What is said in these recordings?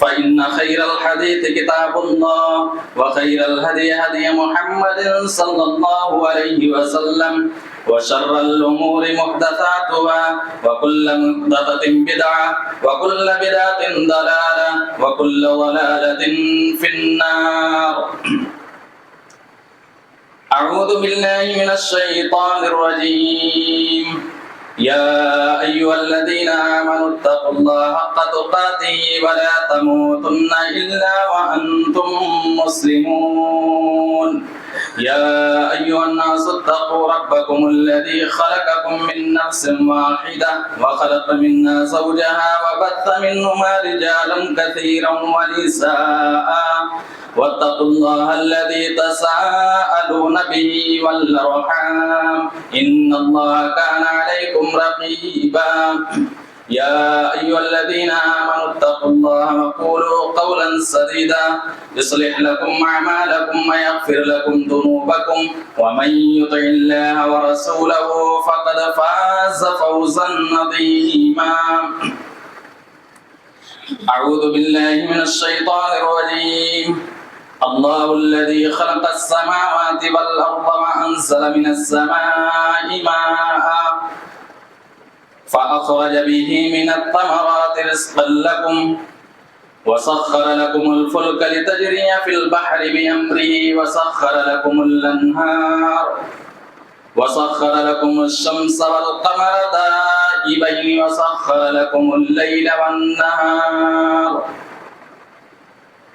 فإن خير الحديث كتاب الله وخير الهدي هدي محمد صلى الله عليه وسلم وشر الأمور محدثاتها وكل محدثة بدعة وكل بدعة ضلالة وكل ضلالة في النار. أعوذ بالله من الشيطان الرجيم. يا أيها الذين آمنوا اتقوا الله حق تقاته ولا تموتن إلا وأنتم مسلمون. يا أيها الناس اتقوا ربكم الذي خلقكم من نفس واحدة وخلق منها زوجها وبث منهما رجالا كثيرا ونساء واتقوا الله الذي تساءلون به والأرحام إن الله كان عليكم رقيبا. يا أيها الذين آمنوا اتقوا الله وقولوا قولا سديدا يصلح لكم أعمالكم ويغفر لكم ذنوبكم ومن يطع الله ورسوله فقد فاز فوزا عظيما. أعوذ بالله من الشيطان الرجيم. الله الذي خلق السماوات والأرض وأنزل من السماء ماء فأخرج به من الثمرات رزقا لكم وسخر لكم الفلك لتجري في البحر بأمره وسخر لكم الأنهار وسخر لكم الشمس والقمر دائبين وسخر لكم الليل والنهار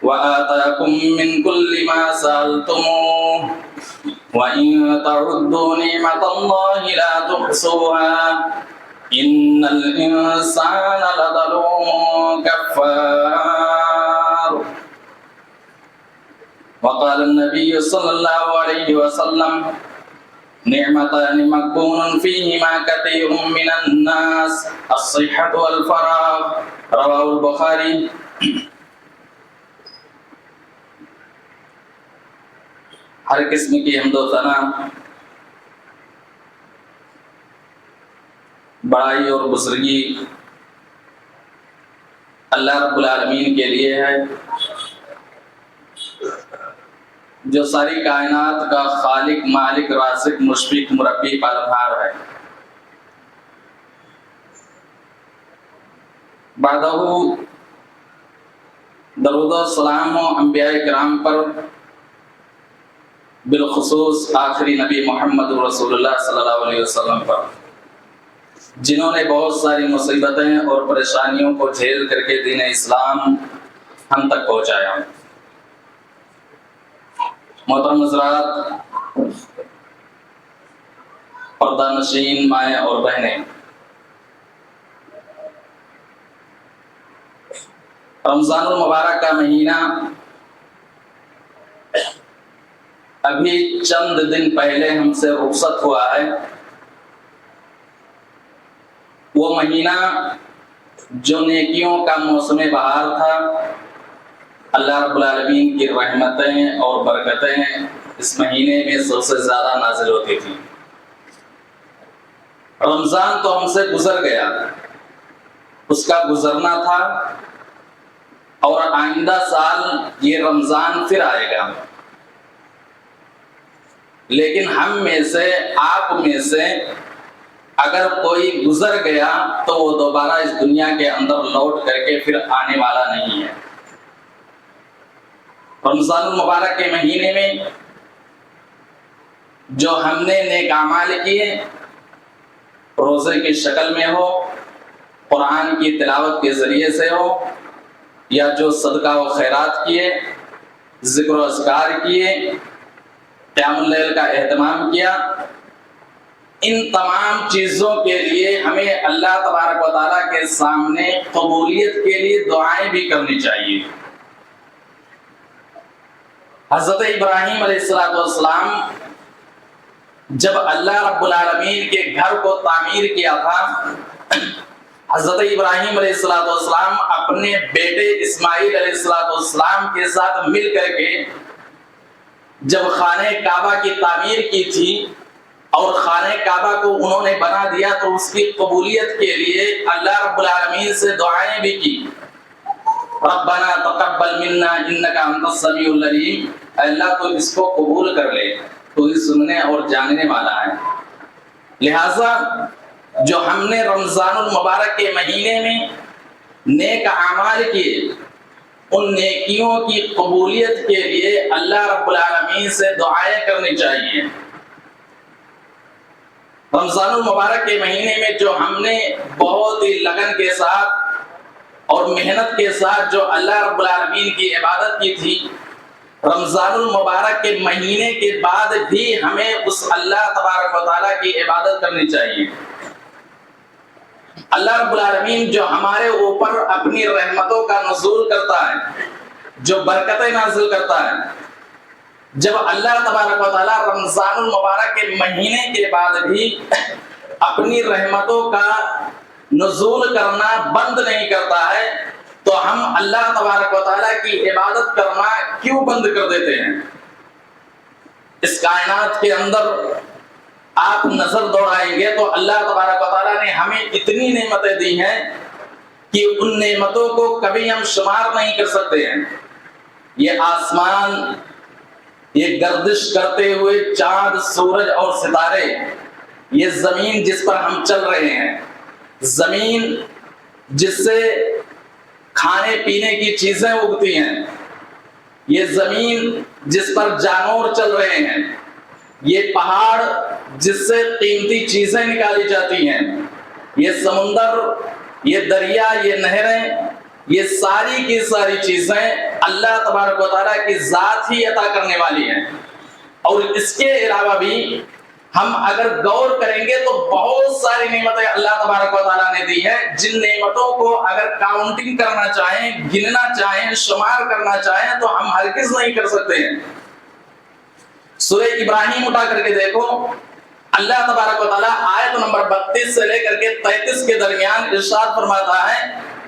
وآتاكم من كل ما سألتموه وإن تعدوا نعمة الله لا تحصوها إن الإنسان لظلوم كفار. وقال النبي صلى الله عليه وسلم نعمتان مغبون فيهما كثير من الناس الصحة والفراغ رواه البخاري. ہر قسم کی حمد و ثنا بڑائی اور بزرگی اللہ رب العالمین کے لیے ہے جو ساری کائنات کا خالق مالک رازق مشفق مربی پالنہار ہے. بعدہ درود و سلام و انبیاء کرام پر بالخصوص آخری نبی محمد رسول اللہ صلی اللہ علیہ وسلم پر جنہوں نے بہت ساری مصیبتیں اور پریشانیوں کو جھیل کر کے دین اسلام ہم تک پہنچایا. محترم حضرات، پردہ نشین مائیں اور بہنیں، رمضان المبارک کا مہینہ ابھی چند دن پہلے ہم سے رخصت ہوا ہے. وہ مہینہ جو نیکیوں کا موسم بہار تھا، اللہ رب العالمین کی رحمتیں اور برکتیں اس مہینے میں سب سے زیادہ نازل ہوتی تھیں. رمضان تو ہم سے گزر گیا، اس کا گزرنا تھا، اور آئندہ سال یہ رمضان پھر آئے گا. لیکن ہم میں سے، آپ میں سے اگر کوئی گزر گیا تو وہ دوبارہ اس دنیا کے اندر لوٹ کر کے پھر آنے والا نہیں ہے. رمضان المبارک کے مہینے میں جو ہم نے نیک اعمال کیے، روزے کی شکل میں ہو، قرآن کی تلاوت کے ذریعے سے ہو، یا جو صدقہ و خیرات کیے، ذکر و اذکار کیے، قیام اللیل کا اہتمام کیا، ان تمام چیزوں کے لیے ہمیں اللہ تبارک و تعالیٰ کے سامنے قبولیت کے لیے دعائیں بھی کرنی چاہیے۔ حضرت ابراہیم علیہ السلام جب اللہ رب العالمین کے گھر کو تعمیر کیا تھا، حضرت ابراہیم علیہ السلام اپنے بیٹے اسماعیل علیہ السلام کے ساتھ مل کر کے جب خانہ کعبہ کی تعمیر کی تھی اور خانہ کعبہ کو انہوں نے بنا دیا، تو اس کی قبولیت کے لیے اللہ رب العالمین سے دعائیں بھی کی۔ ربنا تقبل منا انک انت السمیع العلیم، اے اللہ تو اس کو قبول کر لے، تو ہی سننے اور جاننے والا ہے۔ لہذا جو ہم نے رمضان المبارک کے مہینے میں نیک اعمال کیے، ان نیکیوں کی قبولیت کے لیے اللہ رب العالمین سے دعائیں کرنی چاہیے۔ رمضان المبارک کے مہینے میں جو ہم نے بہت ہی لگن کے ساتھ اور محنت کے ساتھ جو اللہ رب العالمین کی عبادت کی تھی، رمضان المبارک کے مہینے کے بعد بھی ہمیں اس اللہ تبارک و تعالیٰ کی عبادت کرنی چاہیے۔ اللہ رب العالمین جو ہمارے اوپر اپنی رحمتوں کا نزول کرتا ہے، جو برکتیں نازل کرتا ہے، جب اللہ تبارک و تعالیٰ رمضان المبارک کے مہینے کے بعد بھی اپنی رحمتوں کا نزول کرنا بند نہیں کرتا ہے، تو ہم اللہ تبارک و تعالیٰ کی عبادت کرنا کیوں بند کر دیتے ہیں؟ اس کائنات کے اندر آپ نظر دوڑائیں گے تو اللہ تبارک و تعالیٰ نے ہمیں اتنی نعمتیں دی ہیں کہ ان نعمتوں کو کبھی ہم شمار نہیں کر سکتے ہیں۔ یہ آسمان، یہ گردش کرتے ہوئے چاند، سورج اور ستارے، یہ زمین جس پر ہم چل رہے ہیں، زمین جس سے کھانے پینے کی چیزیں اگتی ہیں، یہ زمین جس پر جانور چل رہے ہیں، یہ پہاڑ جس سے قیمتی چیزیں نکالی جاتی ہیں، یہ سمندر، یہ دریا، یہ نہریں، یہ ساری کی ساری چیزیں اللہ تبارک و تعالیٰ کی ذات ہی عطا کرنے والی ہیں۔ اور اس کے علاوہ بھی ہم اگر غور کریں گے تو بہت ساری نعمتیں اللہ تبارک و تعالیٰ نے دی ہیں، جن نعمتوں کو اگر کاؤنٹنگ کرنا چاہیں، گننا چاہیں، شمار کرنا چاہیں تو ہم ہرگز نہیں کر سکتے ہیں۔ سورہ ابراہیم اٹھا کر کے دیکھو، اللہ تبارک و تعالیٰ آیت نمبر 32 سے لے کر کے 33 کے درمیان ارشاد فرماتا ہے،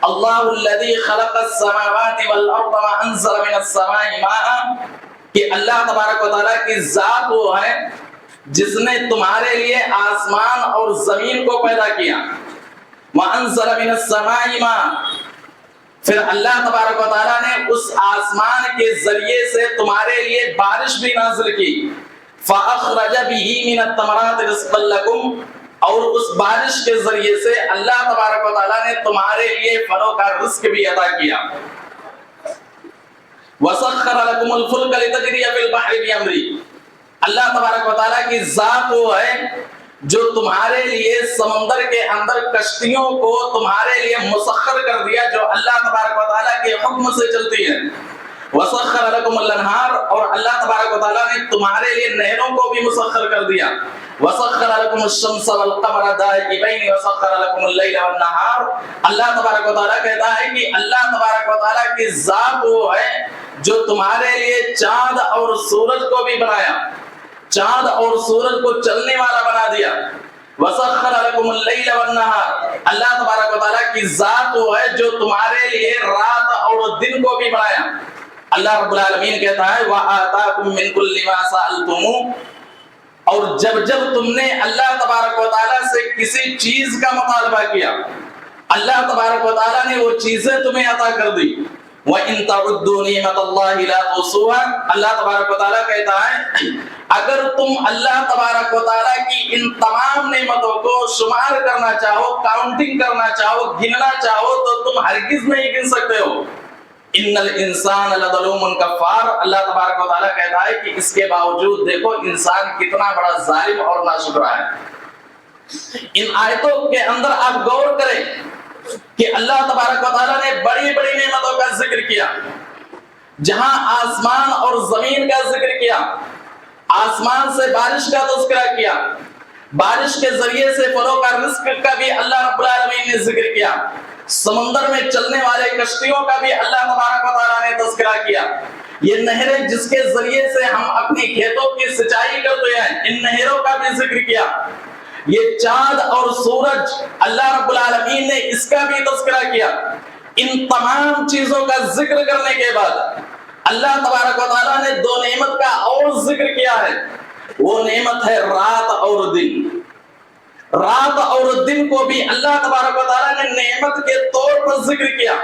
اللہ الذی خلق السماوات والارض وانزل من السماء ماء، کہ اللہ تبارک و تعالیٰ کی ذات وہ ہے جس نے تمہارے لیے آسمان اور زمین کو پیدا کیا۔ وانزل من السماء ماء، پھر اللہ تبارک و تعالیٰ نے اس آسمان کے ذریعے سے تمہارے لیے بارش بھی نازل کی۔ فَأَخْرَجَ بِهِ مِنَ الثَّمَرَاتِ رِزْقًا لَكُمْ، اور اس بارش کے ذریعے سے اللہ تبارک و تعالیٰ نے تمہارے لیے پھلوں کا رزق بھی عطا کیا۔ وَسَخَّرَ لَكُمُ الْفُلْكَ لِتَجْرِيَ فِي الْبَحْرِ بِأَمْرِهِ، اللہ تبارک و تعالیٰ کی ذات وہ ہے جو تمہارے لیے سمندر کے اندر کشتیوں کو تمہارے لیے مسخر کر دیا، جو اللہ تبارک و تعالیٰ کے حکم سے چلتی ہے۔ وَسَخَّرَ لَكُمُ الْأَنْهَارَ، اور اللہ تبارک و تعالیٰ نے تمہارے لیے نہروں کو بھی مسخر کر دیا۔ وَسَخَّرَ لَكُمُ الشَّمْسَ وَالْقَمَرَ دَائِبَيْنِ وَسَخَّرَ لَكُمُ اللَّيْلَ وَالنَّهَارَ، اللہ تبارک و تعالیٰ کہتا ہے کہ اللہ تبارک و تعالیٰ کی ذات وہ ہے جو تمہارے لیے چاند اور سورج کو بھی بنایا، چاند اور سورج کو چلنے والا بنا دیا۔ وَسَخَّرَ لَكُمُ اللَّيْلَ وَالنَّهَارَ، اللہ تبارک و تعالیٰ کی ذات وہ ہے جو تمہارے لیے رات اور دن کو بھی بنایا۔ اللہ رب العالمین کہتا ہے وَآتَاكُم مِّن كُلِّ مَا سَأَلْتُمُوهُ، اور جب تم نے اللہ تبارک و تعالیٰ سے کسی چیز کا مطالبہ کیا، اللہ تبارک و تعالیٰ نے وہ چیزیں تمہیں عطا کر دی۔ وَإِن تَعُدُّوا نِعْمَتَ اللَّهِ لَا تُحْصُوهَا، اللہ تبارک و تعالیٰ کہتا ہے اگر تم اللہ تبارک و تعالیٰ کی ان تمام نعمتوں کو شمار کرنا چاہو، کاؤنٹنگ کرنا چاہو، گننا چاہو تو تم ہرگز نہیں گن سکتے ہو۔ ان الانسان لظلوم کفار، اللہ تبارک و تعالیٰ کہتا ہے کہ اس کے باوجود دیکھو انسان کتنا بڑا ظالم اور ناشکرا ہے۔ ان آیتوں کے اندر آپ غور کریں کہ اللہ تبارک و تعالیٰ نے بڑی بڑی نعمتوں کا ذکر کیا، جہاں آسمان اور زمین کا ذکر کیا، آسمان سے بارش کا تذکرہ کیا، بارش کے ذریعے سے پھلوں کا رزق کا بھی اللہ رب العالمین نے ذکر کیا، سمندر میں چلنے والے کشتیوں کا بھی اللہ تبارک و تعالیٰ نے تذکرہ کیا، یہ نہریں جس کے ذریعے سے ہم اپنی کھیتوں کی سچائی کرتے ہیں ان نہروں کا بھی ذکر کیا، یہ چاند اور سورج اللہ رب العالمین نے اس کا بھی تذکرہ کیا۔ ان تمام چیزوں کا ذکر کرنے کے بعد اللہ تبارک و تعالیٰ نے دو نعمت کا اور ذکر کیا ہے، وہ نعمت ہے رات اور دن۔ رات اور دن کو بھی اللہ تبارک و تعالیٰ نے نعمت کے طور پر ذکر کیا،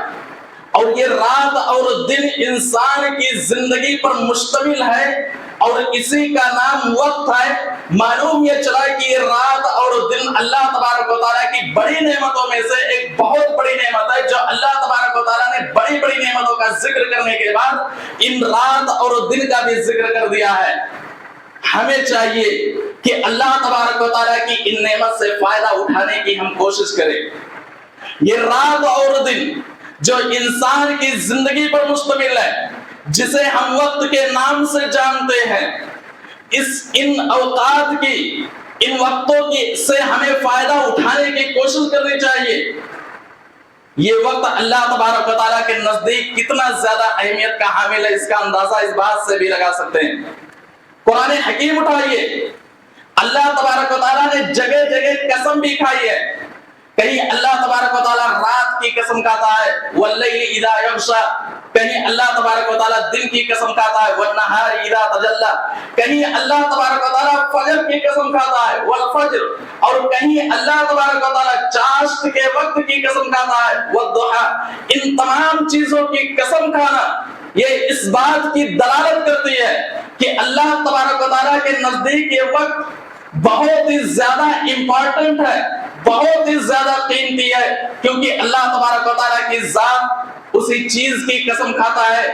اور یہ رات اور دن انسان کی زندگی پر مشتمل ہے اور اسی کا نام وقت ہے۔ معلوم یہ چلا کہ یہ رات اور دن اللہ تبارک و تعالیٰ کی بڑی نعمتوں میں سے ایک بہت بڑی نعمت ہے، جو اللہ تبارک و تعالیٰ نے بڑی بڑی نعمتوں کا ذکر کرنے کے بعد ان رات اور دن کا بھی ذکر کر دیا ہے۔ ہمیں چاہیے کہ اللہ تبارک و تعالیٰ کی ان نعمت سے فائدہ اٹھانے کی ہم کوشش کریں۔ یہ رات اور دن جو انسان کی زندگی پر مشتمل ہے، جسے ہم وقت کے نام سے جانتے ہیں، ان اوقات کی، ان وقتوں کی سے ہمیں فائدہ اٹھانے کی کوشش کرنی چاہیے۔ یہ وقت اللہ تبارک و تعالیٰ کے نزدیک کتنا زیادہ اہمیت کا حامل ہے، اس کا اندازہ اس بات سے بھی لگا سکتے ہیں۔ قرآن حکیم اٹھائیے، اللہ تبارک و تعالیٰ نے جگہ جگہ قسم بھی کھائی ہے۔ کہیں اللہ تبارک و تعالیٰ رات کی قسم کھاتا ہے واللیل اذا یغشا، کہیں اللہ تبارک و تعالیٰ دن کی قسم کھاتا ہے والنہار اذا تجلی، کہیں اللہ تبارک و تعالیٰ فجر کی قسم کھاتا ہے والفجر، اور کہیں اللہ تبارک و تعالیٰ چاشت کے وقت کی قسم کھاتا ہے والضحی۔ ان تمام چیزوں کی قسم کھانا یہ اس بات کی دلالت کرتی ہے کہ اللہ تبارک و تعالیٰ کے نزدیک یہ وقت بہت ہی زیادہ امپورٹنٹ ہے، بہت ہی زیادہ قیمتی ہے، کیونکہ اللہ تبارک و تعالیٰ کی ذات اسی چیز کی قسم کھاتا ہے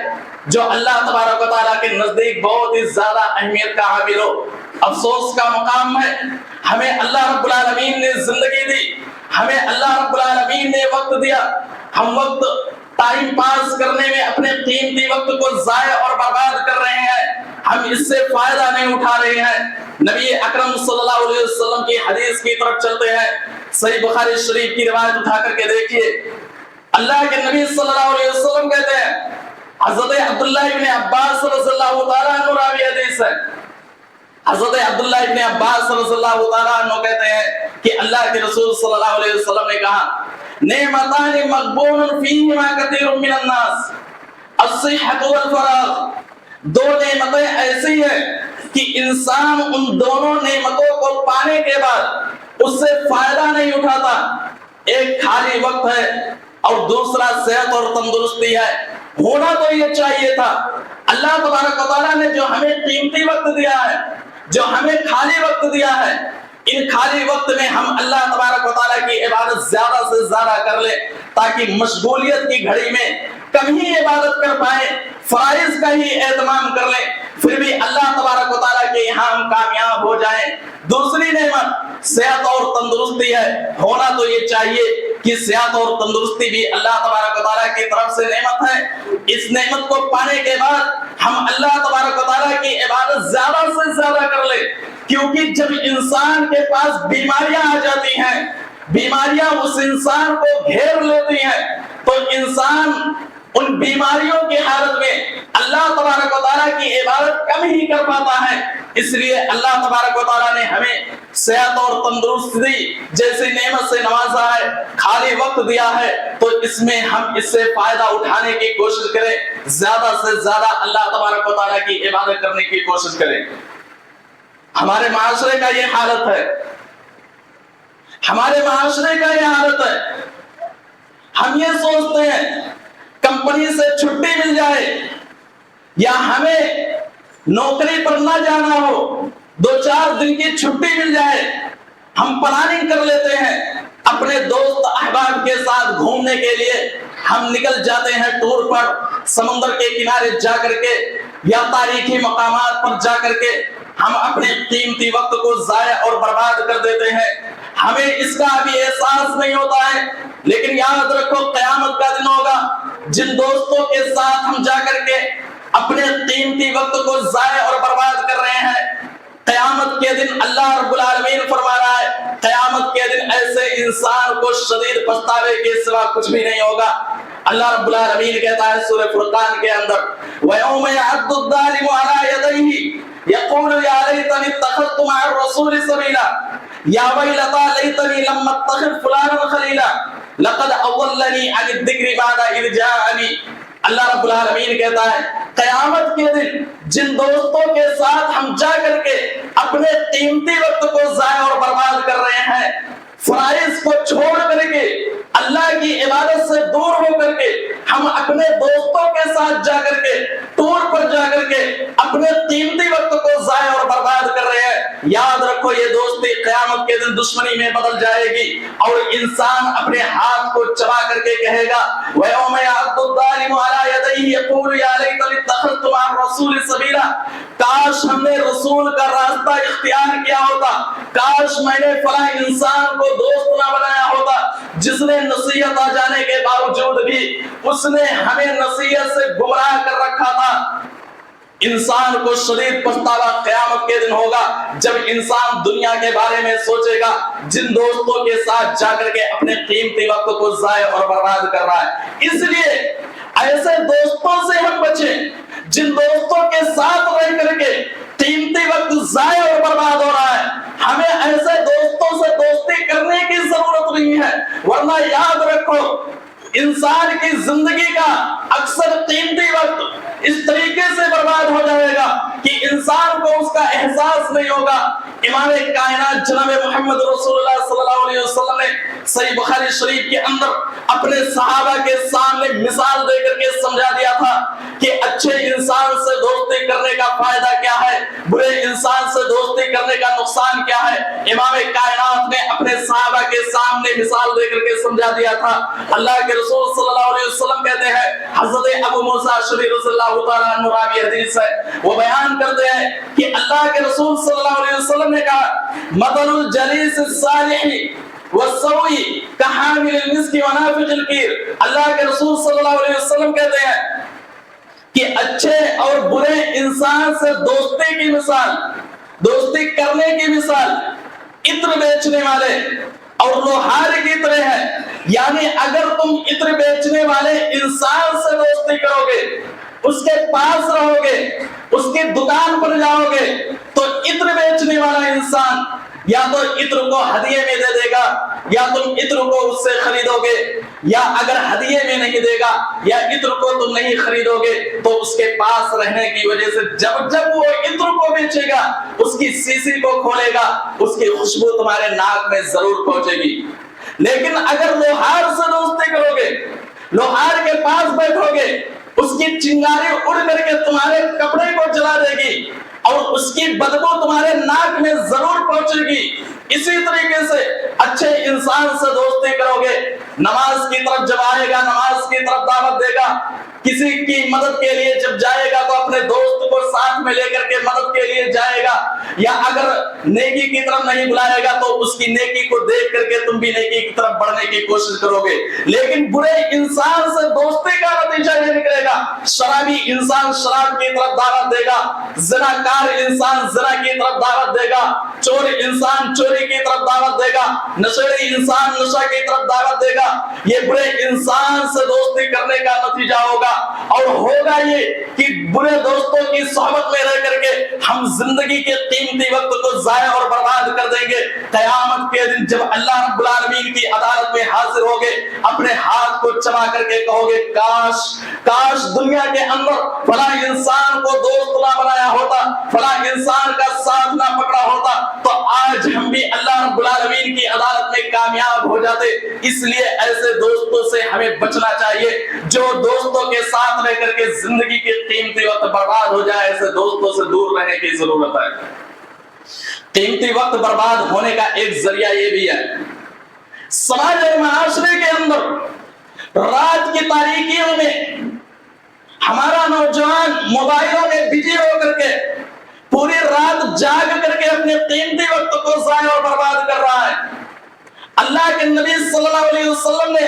جو اللہ تبارک و تعالیٰ کے نزدیک بہت ہی زیادہ اہمیت کا حامل ہو۔ افسوس کا مقام ہے، ہمیں اللہ رب العالمین نے زندگی دی، ہمیں اللہ رب العالمین نے وقت دیا، ہم وقت ٹائم پاس کرنے میں اپنے قیمتی وقت کو ضائع اور برباد کر رہے ہیں، ہم اس سے فائدہ نہیں اٹھا رہے ہیں۔ نبی اکرم صلی اللہ علیہ وسلم کی حدیث کی طرف چلتے ہیں، صحیح بخاری شریف کی روایت اٹھا کر کے دیکھیے، اللہ کے نبی صلی اللہ علیہ وسلم کہتے ہیں، حضرت عبداللہ ابن عباس رضی اللہ تعالیٰ عنہ راوی حدیث ہے، حضرت عبداللہ ابن عباس رضی اللہ تعالیٰ عنہ کہتے ہیں کہ اللہ کے رسول صلی اللہ علیہ وسلم نے کہا، نعمتان مغبون فیہما کثیر من الناس الصحۃ والفراغ، دو نعمتیں ایسی ہیں کہ انسان ان دونوں نعمتوں کو پانے کے بعد اس سے فائدہ نہیں اٹھاتا۔ ایک خالی وقت ہے اور دوسرا صحت اور تندرستی ہے۔ ہونا تو یہ چاہیے تھا، اللہ تبارک و تعالیٰ نے جو ہمیں قیمتی وقت دیا ہے، جو ہمیں خالی وقت دیا ہے، ان خالی وقت میں ہم اللہ تبارک و تعالیٰ کی عبادت زیادہ سے زیادہ کر لیں، تاکہ مشغولیت کی گھڑی میں کم ہی عبادت کر پائیں، فرائض کا ہی اہتمام کر لیں، پھر بھی اللہ تبارک و تعالیٰ کے یہاں ہم کامیاب ہو جائیں۔ دوسری نعمت صحت اور تندرستی ہے، ہونا تو یہ چاہیے کہ صحت اور تندرستی بھی اللہ تبارک و تعالیٰ کی طرف سے نعمت ہے۔ اس نعمت کو پانے کے بعد ہم اللہ تبارک و تعالیٰ کی عبادت زیادہ سے زیادہ کر لیں، کیونکہ جب انسان کے پاس بیماریاں آ جاتی ہیں، بیماریاں اس انسان کو گھیر لیتی ہیں، تو انسان ان بیماریوں کی حالت میں اللہ تبارک و تعالیٰ کی عبادت کم ہی کر پاتا ہے۔ اس لیے اللہ تبارک و تعالیٰ نے ہمیں صحت اور تندرستی جیسی نعمت سے نوازا ہے، خالی وقت دیا ہے، تو اس میں ہم اس سے فائدہ اٹھانے کی کوشش کریں، زیادہ سے زیادہ اللہ تبارک و تعالیٰ کی عبادت کرنے کی کوشش کریں۔ ہمارے معاشرے کا یہ حالت ہے، ہمارے معاشرے کا یہ حالت ہے، ہم یہ سوچتے ہیں کمپنی سے چھٹی مل جائے یا ہمیں نوکری پر نہ جانا ہو، 2-4 دن کی چھٹی مل جائے، ہم پلاننگ کر لیتے ہیں، اپنے دوست احباب کے ساتھ گھومنے کے لیے ہم نکل جاتے ہیں ٹور پر، سمندر کے کنارے جا کر کے یا تاریخی مقامات پر جا کر کے ہم اپنے قیمتی وقت کو ضائع اور برباد کر دیتے ہیں، ہمیں اس کا ابھی احساس نہیں ہوتا ہے، لیکن یاد رکھو قیامت کا دن ہوگا، جن دوستوں کے ساتھ ہم جا کر کے اپنے قیمتی وقت کو ضائع اور برباد کر رہے ہیں۔ قیامت کے دن اللہ رب العالمین فرما رہا ہے قیامت کے دن ایسے انسان کو شدید پچھتاوے کے سوا کچھ بھی نہیں ہوگا۔ اللہ رب العالمین کہتا ہے سورہ فرقان کے اندر وَيَوْمَ يَعَضُّ الظَّالِمُ عَلَىٰ يَدَيْهِ يَقُولُ يَا لَيْتَنِي اتَّخَذْتُ مَعَ الرَّسُولِ سَبِيلًا يَا وَيْلَتَىٰ لَيْتَنِي لَمْ أَتَّخِذْ فُلَانًا خَلِيلًا لَقَدْ أَضَلَّنِي عَنِ الذِّكْرِ بَعْدَ إِذْ جَاءَنِي۔ اللہ رب العالمین کہتا ہے قیامت کے دن جن دوستوں کے ساتھ ہم جا کر کے اپنے قیمتی وقت کو ضائع اور برباد کر رہے ہیں، فرائض کو چھوڑ کر کے اللہ کی عبادت سے دور ہو کر کے ہم اپنے دوستوں کے ساتھ جا کر کے ٹور پر جا کر کے اپنے قیمتی وقت کو ضائع اور برباد کر رہے ہیں، یاد رکھو یہ دوستی قیامت کے دن دشمنی میں بدل جائے گی اور انسان اپنے ہاتھ کو چبا کر کے کہے گا وَيَوْمَ يَعَضُّ الظَّالِمُ عَلَىٰ يَدَيْهِ يَقُولُ يَا لَيْتَنِي اتَّخَذْتُ مَعَ الرَّسُولِ سَبِيلًا، کاش ہم نے رسول کا راستہ اختیار کیا ہوتا، کاش میں نے فلاں انسان کو دوست نہ بنایا ہوتا جس نے نصیحت آ جانے کے باوجود بھی اس نے ہمیں نصیحت سے گمراہ کر رکھا تھا۔ انسان کو شدید پچھتاوا قیامت کے دن ہوگا جب انسان دنیا کے بارے میں سوچے گا جن دوستوں کے ساتھ جا کر کے اپنے قیمتی وقت کو ضائع اور برباد کر رہا ہے۔ اس لیے ایسے دوستوں سے ہم بچیں جن دوستوں کے ساتھ رہ کر کے قیمتی وقت ضائع اور برباد ہو رہا ہے۔ ہمیں ایسے دوستوں سے دوستی کرنے کی ضرورت نہیں ہے، ورنہ یاد رکھو انسان کی زندگی کا اکثر قیمتی وقت اس طریقے سے برباد ہو جائے گا کہ انسان کو اس کا احساس نہیں ہوگا۔ امام کائنات جناب محمد رسول اللہ صلی اللہ علیہ وسلم نے صحیح بخاری شریف کے اندر اپنے صحابہ کے سامنے مثال دے کر کے سمجھا دیا تھا کہ اچھے انسان سے دوستی کرنے کا فائدہ کیا ہے، برے انسان سے دوستی کرنے کا نقصان کیا ہے۔ امام کائنات نے اپنے صحابہ کے سامنے مثال دے کر کے سمجھا دیا تھا۔ اللہ کے رسول صلی اللہ علیہ وسلم کہتے ہیں، حضرت ابو موسیٰ اشعری رضی اللہ تعالیٰ عنہ راوی حدیث ہے، وہ بیان کرتے ہیں کہ اللہ کے رسول صلی اللہ علیہ وسلم نے کہا مثل الجلیس الصالح والسوء کحامل المسک ونافخ الکیر۔ اللہ کے رسول صلی اللہ علیہ وسلم کہتے ہیں کہ اچھے اور برے انسان سے دوستی کی مثال، دوستی کرنے کی مثال عطر بیچنے والے اور لوہار کی طرح ہے۔ یعنی اگر تم عطر بیچنے والے انسان سے دوستی کرو گے، اس کے پاس رہو گے، اس کی دکان پر جاؤ گے، تو عطر بیچنے والا انسان یا تو عطر کو ہدیے میں دے دے گا یا تم عطر کو اس سے خریدو گے، یا اگر ہدیے میں نہیں دے گا یا عطر کو تم نہیں خریدو گے تو اس کے پاس رہنے کی وجہ سے جب وہ عطر کو بیچے گا اس کی سیسی کو کھولے گا، اس کی خوشبو تمہارے ناک میں ضرور پہنچے گی۔ لیکن اگر لوہار سے دوستی کرو گے، لوہار کے پاس بیٹھو گے، اس کی چنگاری اڑ کر کے تمہارے کپڑے کو جلا دے گی اور اس کی بدبو تمہارے ناک میں ضرور پہنچے گی۔ اسی طریقے سے اچھے انسان سے دوستی کرو گے، نماز کی طرف جب آئے گا نماز کی طرف دعوت دے گا، کسی کی مدد کے لیے جب جائے گا تو اپنے دوست کو ساتھ میں لے کر کے مدد کے لیے جائے گا، یا اگر نیکی کی طرف نہیں بلائے گا تو اس کی نیکی کو دیکھ کر کے تم بھی نیکی کی طرف بڑھنے کی کوشش کرو گے۔ لیکن برے انسان سے دوستی کا نتیجہ یہ نکلے گا، شرابی انسان شراب کی طرف دعوت دے گا، زناکار انسان زنا کی طرف دعوت دے گا، چور انسان چوری کی طرف دعوت دے گا، نشیڑی انسان نشہ کی طرف دعوت دے گا۔ یہ برے انسان سے دوستی کرنے کا نتیجہ ہوگا، اور ہوگا یہ کہ برے دوستوں کی صحبت میں رہ کر کے ہم زندگی کے قیمتی وقت کو ضائع اور برباد کر دیں گے۔ قیامت کے دن جب اللہ رب العالمین کی عدالت میں حاضر ہوگے، اپنے ہاتھ کو چبا کر کے کہو گے کاش دنیا کے اندر فلاں انسان کو دوست نہ بنایا ہوتا، فلاں انسان کا ساتھ نہ پکڑا ہوتا تو آج ہم بھی اللہ رب العالمین کی عدالت میں کامیاب ہو جاتے۔ اس لیے ایسے دوستوں سے ہمیں بچنا چاہیے جو دوستوں کے ساتھ رہ کر کے زندگی کے قیمتی وقت برباد ہو جائے، ایسے دوستوں سے دور رہنے کی ضرورت ہے۔ قیمتی وقت برباد ہونے کا ایک ذریعہ یہ بھی ہے، سماج اور معاشرے کے اندر رات کی تاریکیوں میں ہمارا نوجوان موبائلوں میں بزی ہو کر کے پوری رات جاگ کر کے اپنے قیمتی وقت کو ضائع اور برباد کر رہا ہے۔ اللہ کے نبی صلی اللہ علیہ وسلم نے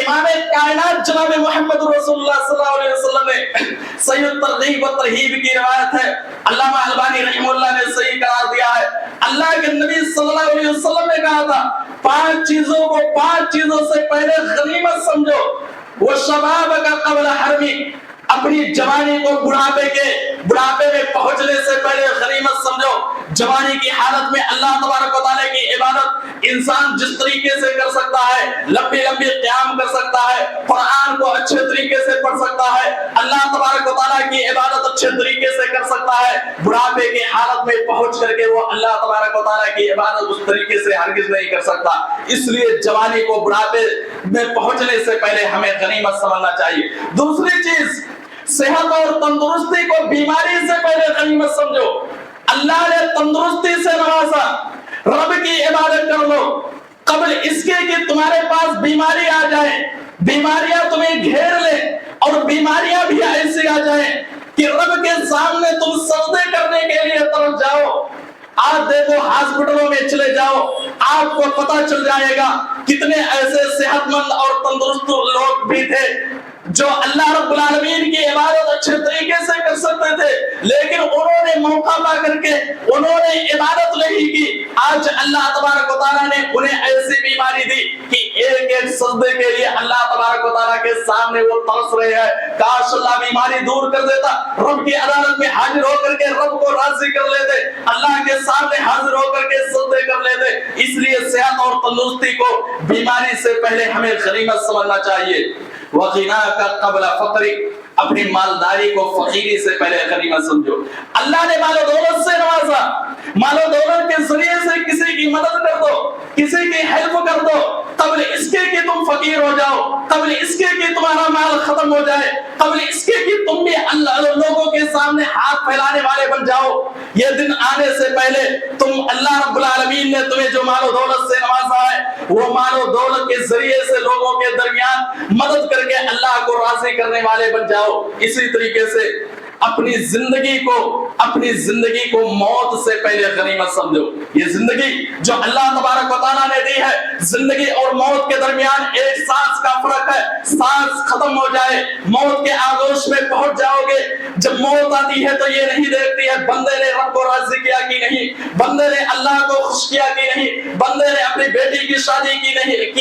امام کائنات جناب محمد رسول اللہ صلی اللہ علیہ وسلم نے صحیح الترغیب و ترہیب کی روایت ہے، علامہ البانی رحمہ اللہ نے صحیح قرار دیا ہے، اللہ کے نبی صلی اللہ علیہ وسلم نے کہا تھا 5 چیزوں کو 5 چیزوں سے پہلے غنیمت سمجھو، وہ شباب کا قبل حرمی، اپنی جوانی کو بڑھاپے میں پہنچنے سے پہلے غنیمت سمجھو۔ جوانی کی حالت میں اللہ تبارک و تعالیٰ کی عبادت انسان جس طریقے سے کر سکتا ہے، لمبی قیام کر سکتا ہے، قرآن کو اچھے طریقے سے پڑھ سکتا ہے، اللہ تبارک و تعالیٰ کی عبادت اچھے طریقے سے کر سکتا ہے، بڑھاپے کی حالت میں پہنچ کر کے وہ اللہ تبارک و تعالیٰ کی عبادت اس طریقے سے ہرگز نہیں کر سکتا۔ اس لیے جوانی کو بڑھاپے میں پہنچنے سے پہلے ہمیں غنیمت سمجھنا چاہیے۔ دوسری چیز، صحت اور تندرستی کو بیماری سے پہلے غنیمت سمجھو۔ اللہ نے تندرستی سے نوازا، رب کی عبادت کر لو قبل اس کے کہ تمہارے پاس بیماری آ جائے، بیماریاں تمہیں گھیر لیں، اور بیماریاں بھی ایسی آ جائیں کہ رب کے سامنے تم سجدے کرنے کے لیے طرف جاؤ۔ آپ دیکھو ہاسپٹلوں میں چلے جاؤ، آپ کو پتہ چل جائے گا کتنے ایسے صحت مند اور تندرست لوگ بھی تھے جو اللہ رب العالمین کی عبادت اچھے طریقے سے کر سکتے تھے، لیکن انہوں نے موقع پا کر کے انہوں نے عبادت نہیں کی۔ آج اللہ تبارک و تعالیٰ نے انہیں ایسی بیماری دی کہ ایک سجدے کے لیے اللہ تبارک و تعالیٰ کے سامنے وہ ترس رہے ہیں، کاش اللہ بیماری دور کر دیتا، رب کی عدالت میں حاضر ہو کر کے رب کو راضی کر لیتے، اللہ کے سامنے حاضر ہو کر کے سجدے کر لیتے۔ اس لیے صحت اور تندرستی کو بیماری سے پہلے ہمیں غنیمت سمجھنا چاہیے۔ وَغِنَاكَ قَبْلَ فَقْرِكَ، اپنی مالداری کو فقیری سے پہلے غنیمت سمجھو۔ اللہ نے مال و دولت سے نوازا، مال و دولت کے ذریعے سے کسی کی مدد کر دو، کسی کی ہیلپ کر دو، قبل اس کے کہ تم فقیر ہو جاؤ، قبل اس کے کہ تمہارا مال ختم ہو جائے، قبل اس کے کہ تم بھی اللہ لوگوں کے سامنے ہاتھ پھیلانے والے بن جاؤ۔ یہ دن آنے سے پہلے تم اللہ رب العالمین نے تمہیں جو مال و دولت سے نوازا ہے، وہ مال و دولت کے ذریعے سے لوگوں کے درمیان مدد کر کے اللہ کو راضی کرنے والے بن جاؤ۔ اسی طریقے سے اپنی زندگی کو موت سے پہلے غنیمت سمجھو۔ یہ زندگی جو اللہ تبارک و تعالیٰ نے دی ہے، زندگی اور موت کے درمیان ایک سانس کا فرق ہے، سانس ختم ہو جائے موت کے آغوش میں پہنچ جاؤ گے۔ جب موت آتی ہے تو یہ نہیں دیکھتی ہے بندے نے رب کو راضی کیا کہ نہیں، بندے نے اللہ کو خوش کیا کہ نہیں، بندے نے اپنی بیٹی کی شادی کی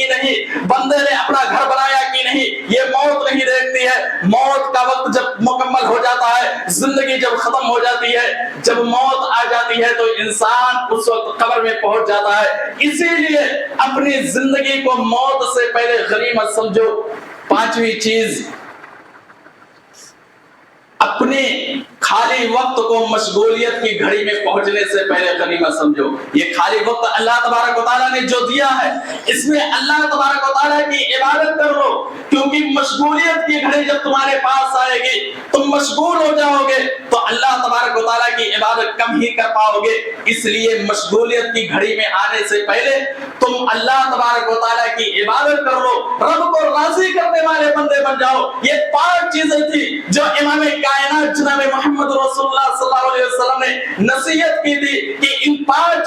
نہیں، بندے نے اپنا گھر بنایا کہ نہیں، یہ موت نہیں دیکھتی ہے۔ موت کا وقت جب مکمل ہو جاتا ہے، زندگی جب ختم ہو جاتی ہے، جب موت آ جاتی ہے تو انسان اس وقت قبر میں پہنچ جاتا ہے۔ اسی لیے اپنی زندگی کو موت سے پہلے غنیمت سمجھو۔ 5ویں چیز، اپنے خالی وقت کو مشغولیت کی گھڑی میں پہنچنے سے پہلے غنیمت سمجھو۔ یہ خالی وقت اللہ تبارک و تعالیٰ نے جو دیا ہے، اس میں اللہ تبارک و تعالیٰ کی عبادت کر لو، کیونکہ مشغولیت کی گھڑی جب تمہارے پاس آئے گی، تم مشغول ہو جاؤ گے تو اللہ تبارک و تعالیٰ کی عبادت کم ہی کر پاؤ گے۔ اس لیے مشغولیت کی گھڑی میں آنے سے پہلے تم اللہ تبارک و تعالیٰ کی عبادت کر لو، رب کو راضی کرنے والے بندے بن جاؤ۔ یہ 5 چیزیں تھی جو امام کائنات جناب محمد رسول اللہ صلی اللہ علیہ وسلم نے نصیحت کی تھی کہ ان 5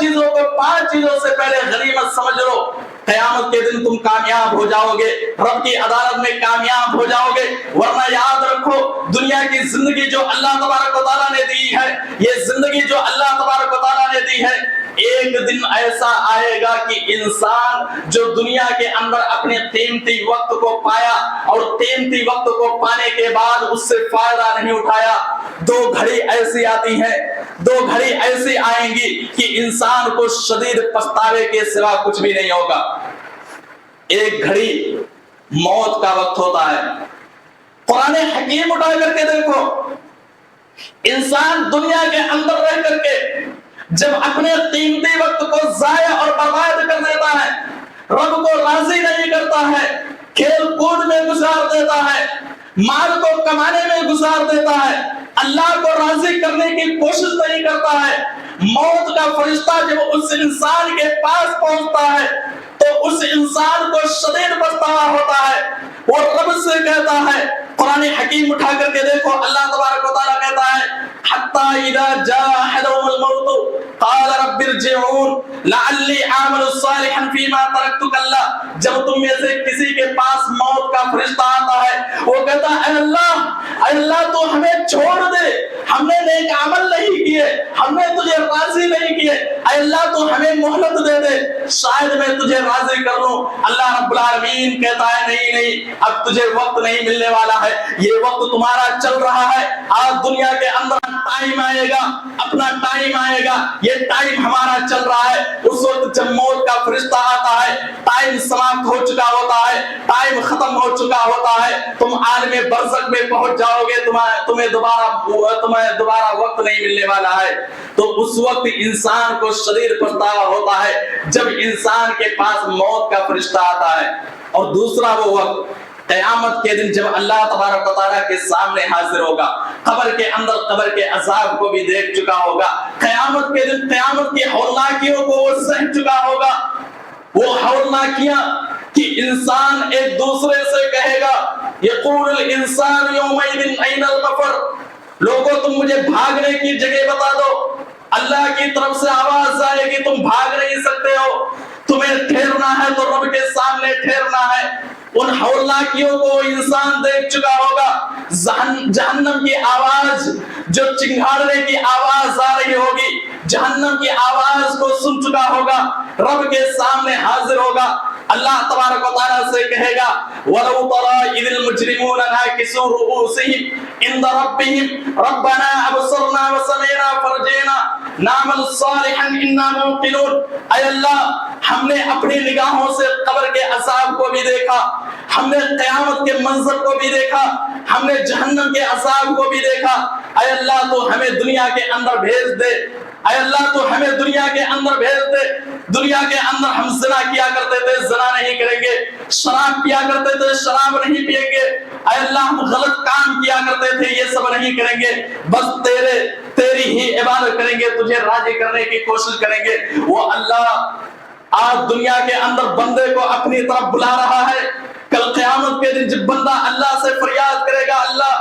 چیزوں سے پہلے غنیمت سمجھ لو۔ قیامت کے دن تم کامیاب ہو جاؤ گے، رب کی عدالت میں کامیاب ہو جاؤ گے۔ ورنہ یاد رکھو، دنیا کی زندگی جو اللہ تبارک و تعالیٰ نے دی ہے، یہ زندگی جو اللہ تبارک و تعالیٰ نے دی ہے، ایک دن ایسا آئے گا کہ انسان جو دنیا کے اندر اپنے قیمتی وقت کو پایا اور قیمتی وقت کو پانے کے بعد اس سے فائدہ نہیں اٹھایا، 2 گھڑی ایسی آتی ہیں، 2 گھڑی ایسی آئیں گی کہ انسان کو شدید پچھتاوے کے سوا کچھ بھی نہیں ہوگا۔ ایک گھڑی موت کا وقت ہوتا ہے۔ قرآن حکیم اٹھا کر کے دیکھو، انسان دنیا کے اندر رہ کر کے جب اپنے قیمتی وقت کو ضائع اور برباد کر دیتا ہے، رب کو راضی نہیں کرتا ہے، کھیل کود میں گزار دیتا ہے، مال کو کمانے میں گزار دیتا ہے، اللہ کو راضی کرنے کی کوشش نہیں کرتا ہے، موت کا فرشتہ جب اس انسان کے پاس پہنچتا ہے تو اس انسان کو شدید پچھتاوا ہوتا ہے۔ وہ رب سے کہتا ہے، قرآن حکیم اٹھا کر کے دیکھو، اللہ تبارک و تعالیٰ کہتا ہے حَتَّى إِذَا جَاءَ أَحَدَهُمُ الْمَوْتُ قَالَ رَبِّ ارْجِعُونِ لَعَلِّي أَعْمَلُ صَالِحًا فِيمَا تَرَكْتُ كَلَّا، جب تم میں سے کسی کے پاس موت موت کا فرشتہ آتا ہے، وہ کہتا ہے اے اللہ تو ہمیں چھوڑ دے، ہم نے نیک عمل نہیں کیے، ہم نے تجھے راضی نہیں کیے، اے اللہ تو ہمیں مہلت دے دے، شاید میں تجھے راضی کر لوں۔ اللہ رب العالمین کہتا ہے نہیں، اب تجھے وقت نہیں ملنے والا ہے، یہ وقت تمہارا چل رہا ہے، آج دنیا کے اندر ٹائم آئے گا، اپنا ٹائم آئے گا، یہ ٹائم ہمارا چل رہا ہے۔ اس وقت جب موت کا فرشتہ آتا ہے، ٹائم سماپت ہو چکا ہوتا ہے، ٹائم ختم ہو چکا ہوتا ہے، تم عالم برزخ میں پہنچ جاؤ گے، تمہیں دوبارہ وقت نہیں ملنے والا ہے۔ تو اس وقت انسان کو شدید پچھتاوا ہوتا ہے جب انسان کے پاس موت کا فرشتہ آتا ہے۔ اور دوسرا وہ وقت قیامت کے دن جب اللہ تبارک و تعالیٰ کے سامنے حاضر ہوگا، قبر کے اندر قبر کے عذاب کو بھی دیکھ چکا ہوگا، قیامت کے دن قیامت کی ہولناکیوں کو وہ سہ چکا ہوگا، وہ ہولناکیاں کہ انسان ایک دوسرے سے کہے گا یقول الانسان یومئذ این المفر، لوگوں تم مجھے بھاگنے کی جگہ بتا دو۔ اللہ کی طرف سے آواز آئے گی تم بھاگ نہیں سکتے ہو، تمہیں ٹھہرنا ہے تو رب کے سامنے ٹھہرنا ہے۔ ان ہولناکیوں کو انسان دیکھ چکا ہوگا، جہنم کی آواز جو چنگھاڑنے کی آواز آ رہی ہوگی، جہنم کی آواز کو سن چکا ہوگا، رب کے سامنے حاضر ہوگا۔ اللہ تبارک و تعالیٰ سے کہے گا وَلَوْ تَرَى إِذِ الْمُجْرِمُونَ نَاكِسُو رُءُوسِهِمْ عِنْدَ رَبِّهِمْ رَبَّنَا أَبْصَرْنَا وَسَمِعْنَا فَارْجِعْنَا نَعْمَلْ صَالِحًا إِنَّا مُوقِنُونَ۔ اے اللہ ہم نے اپنی نگاہوں سے قبر کے عذاب کو بھی دیکھا، ہم نے قیامت کے منظر کو بھی دیکھا، ہم نے جہنم کے عذاب کو بھی دیکھا، اے اللہ تو ہمیں دنیا کے اندر بھیج دے، اے اللہ تو ہمیں دنیا کے اندر بھیج دے۔ دنیا کے اندر ہم زنا کیا کرتے تھے، زنا نہیں کریں گے، شراب پیا کرتے تھے، شراب نہیں پیئیں گے، اے اللہ ہم غلط کام کیا کرتے تھے، یہ سب نہیں کریں گے، بس تیری ہی عبادت کریں گے، تجھے راضی کرنے کی کوشش کریں گے۔ وہ اللہ آج دنیا کے اندر بندے کو اپنی طرف بلا رہا ہے، کل قیامت کے دن جب بندہ اللہ سے فریاد کرے گا اللہ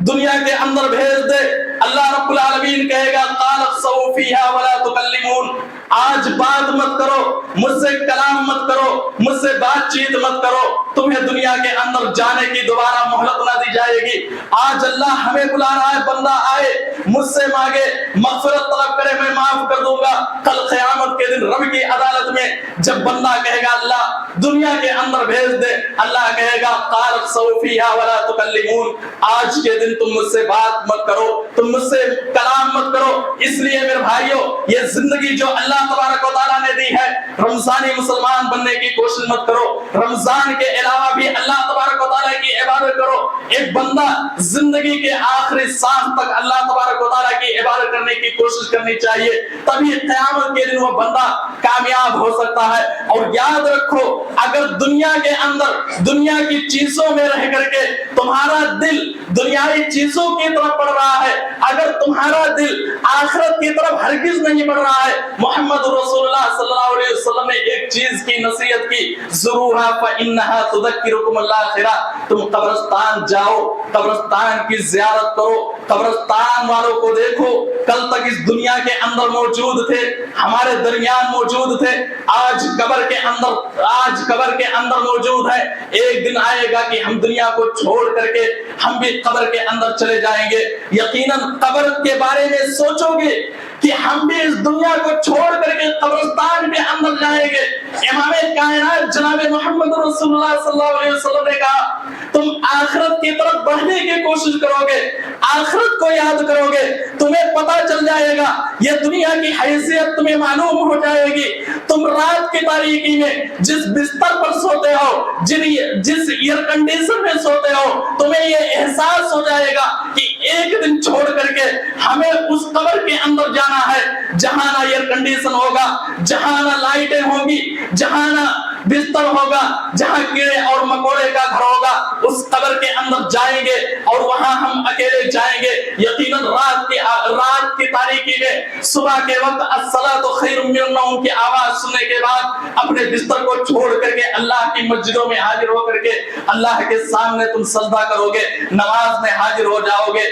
دنیا کے اندر بھیج دے، اللہ رب العالمین کہے گا قال اخسؤوا فیہا ولا تکلمون، آج بات مت کرو، مجھ سے کلام مت کرو، مجھ سے بات چیت مت کرو، تمہیں دنیا کے اندر جانے کی دوبارہ مہلت نہ دی جائے گی۔ آج اللہ ہمیں بلا رہا ہے، بندہ آئے مجھ سے مانگے، مغفرت طلب کرے، میں معاف کر دوں گا۔ کل قیامت کے دن رب کی عدالت میں جب بندہ کہے گا اللہ دنیا کے اندر بھیج دے، اللہ کہے گا قال اخسؤوا فیہا ولا تکلمون، آج کے دن تم مجھ سے بات مت کرو، تم مجھ سے کلام مت کرو۔ اس لیے میرے بھائیوں یہ زندگی جو اللہ تبارک و تعالیٰ نے دی ہے، رمضانی مسلمان بننے کی کوشش مت کرو، رمضان کے علاوہ بھی اللہ تبارک و تعالیٰ کی عبادت کرو۔ ایک بندہ زندگی کے آخری سانس تک اللہ تبارک و تعالیٰ کی عبادت کرنے کی کوشش کرنی چاہیے، تبھی قیامت کے دن وہ بندہ کامیاب ہو سکتا ہے۔ اور یاد رکھو اگر دنیا کے اندر دنیا کی چیزوں میں رہ کر کے تمہارا دل دنیائی چیزوں کی طرف بڑھ رہا ہے، اگر تمہارا دل آخرت کی طرف ہرگز نہیں بڑھ رہا ہے، محمد رسول اللہ صلی اللہ علیہ وسلم نے ایک چیز کی نصیحت کی ضرورہ فإنها تذکرکم الآخرہ، تم قبرستان جاؤ، قبرستان کی زیارت کرو، قبرستان والوں کو دیکھو، کل تک اس دنیا کے اندر موجود تھے، ہمارے درمیان موجود تھے، آج قبر کے اندر موجود ہے، ایک دن آئے گا کہ ہم دنیا کو چھوڑ کر کے ہم بھی قبر کے اندر چلے جائیں گے۔ یقیناً قبر کے بارے میں سوچو گے کہ ہم بھی اس دنیا کو چھوڑ کر کے قبرستان کے اندر جائیں گے۔ امام کائنات جناب محمد رسول اللہ صلی اللہ علیہ وسلم نے کہا تم آخرت کی طرف بڑھنے کی کوشش کرو گے، آخرت کو یاد کرو گے، تمہیں پتا چل جائے گا، یہ دنیا کی حیثیت تمہیں معلوم ہو جائے گی۔ تم رات کی تاریکی میں جس بستر پر سوتے ہو، جس ایئر کنڈیشن میں سوتے ہو، تمہیں یہ احساس ہو جائے گا کہ ایک دن چھوڑ کر کے ہمیں اس قبر کے اندر جانا ہے جہاں نہ ایئر کنڈیشن ہوگا، جہاں نہ لائٹیں ہوں گی، جہاں نہ بستر ہوگا، جہاں کیڑے اور مکوڑے کا گھر ہوگا، اس قبر کے اندر جائیں گے اور وہاں ہم اکیلے جائیں گے۔ یقیناً رات کی تاریکی میں صبح کے وقت الصلاۃ خیر من النوم کی آواز سننے کے بعد اپنے بستر کو چھوڑ کر کے اللہ کی مسجدوں میں حاضر ہو کر کے اللہ کے سامنے تم سجدہ کرو گے، نماز میں حاضر ہو جاؤ گے۔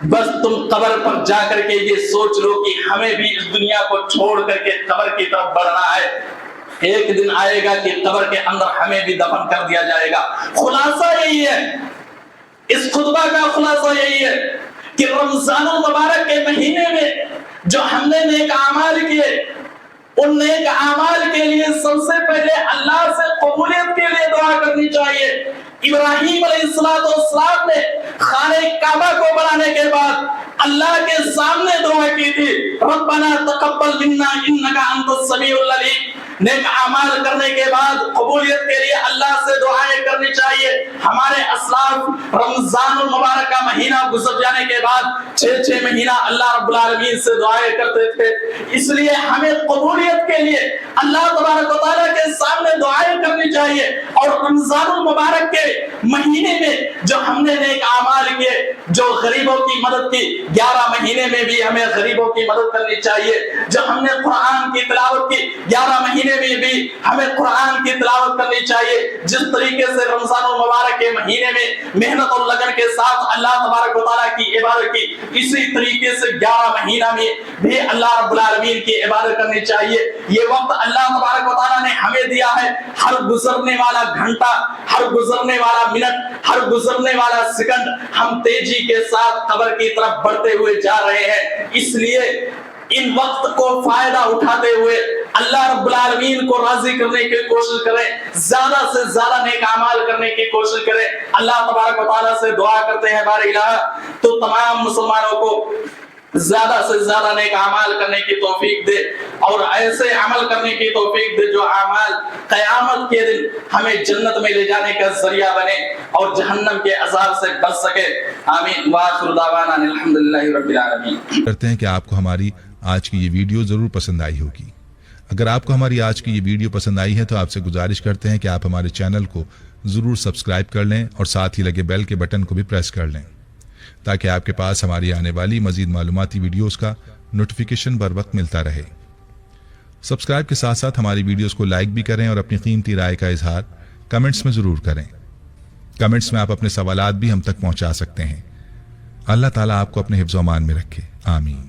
بس تم قبر پر جا کر کے یہ سوچ لو کہ ہمیں بھی اس دنیا کو چھوڑ کر کے قبر کی طرف بڑھنا ہے۔ ایک دن آئے گا کہ قبر کے اندر ہمیں بھی دفن کر دیا جائے گا۔ خلاصہ یہی ہے، اس خطبہ کا خلاصہ یہی ہے کہ رمضان المبارک کے مہینے میں جو ہم نے نیک اعمال کیے، ان نیک اعمال کے لیے سب سے پہلے اللہ سے قبولیت کے لیے دعا کرنی چاہیے۔ ابراہیم علیہ السلام نے خانہ کعبہ کو بنانے کے بعد اللہ کے سامنے دعا کی تھی، ربنا تقبل منا انک انت السمیع العلیم۔ نیک اعمال کرنے کے بعد قبولیت کے لیے اللہ سے دعائیں کرنی چاہیے۔ ہمارے اسلاف رمضان المبارک کا مہینہ گزر جانے کے بعد 6 مہینہ اللہ رب العالمین سے دعائیں کرتے تھے، اس لیے ہمیں قبولیت کے لیے اللہ تبارک و تعالیٰ کے سامنے دعائیں کرنی چاہیے۔ اور رمضان المبارک کے مہینے میں جو ہم نے نیک اعمال کیے، جو غریبوں کی مدد کی، 11 مہینے میں بھی ہمیں غریبوں کی مدد کرنی چاہیے۔ جو ہم نے قرآن کی تلاوت کی، 11 مہینے میں بھی ہمیں قرآن کی تلاوت کرنی چاہیے۔ جس طریقے سے رمضان المبارک کے مہینے میں محنت اور لگن کے ساتھ اللہ تبارک و تعالیٰ کی عبادت کی، اسی طریقے سے 11 مہینہ میں بھی اللہ رب العالمین کی عبادت کرنی چاہیے۔ یہ وقت اللہ تبارک و تعالیٰ نے ہمیں دیا ہے، ہر گزرنے والا گھنٹہ، ہر گزرنے والا منٹ، ہر گزرنے والا سیکنڈ ہم تیزی کے ساتھ قبر کی طرف بڑھتے ہوئے جا رہے ہیں۔ اس لیے ان وقت کو فائدہ اٹھاتے ہوئے اللہ رب العالمین کو راضی کرنے کی کوشش کریں، زیادہ سے زیادہ نیک اعمال کرنے کی کوشش کریں۔ اللہ تبارک و تعالیٰ سے دعا کرتے ہیں بار الہ تو تمام مسلمانوں کو زیادہ سے زیادہ نیک اعمال کرنے کی توفیق دے، اور ایسے عمل کرنے کی توفیق دے جو اعمال قیامت کے دن ہمیں جنت میں لے جانے کا ذریعہ بنے اور جہنم کے عذاب سے بچ سکے۔ آمین۔ وآخر دعوانا الحمدللہ رب العالمین۔ کرتے ہیں کہ آپ کو ہماری آج کی یہ ویڈیو ضرور پسند آئی ہوگی۔ اگر آپ کو ہماری آج کی یہ ویڈیو پسند آئی ہے تو آپ سے گزارش کرتے ہیں کہ آپ ہمارے چینل کو ضرور سبسکرائب کر لیں اور ساتھ ہی لگے بیل کے بٹن کو بھی پریس کر لیں تاکہ آپ کے پاس ہماری آنے والی مزید معلوماتی ویڈیوز کا نوٹیفیکیشن بر وقت ملتا رہے۔ سبسکرائب کے ساتھ ساتھ ہماری ویڈیوز کو لائک بھی کریں اور اپنی قیمتی رائے کا اظہار کمنٹس میں ضرور کریں۔ کمنٹس میں آپ اپنے سوالات بھی ہم تک پہنچا سکتے ہیں۔ اللہ تعالیٰ آپ کو اپنے حفظ و امان میں رکھے۔ آمین۔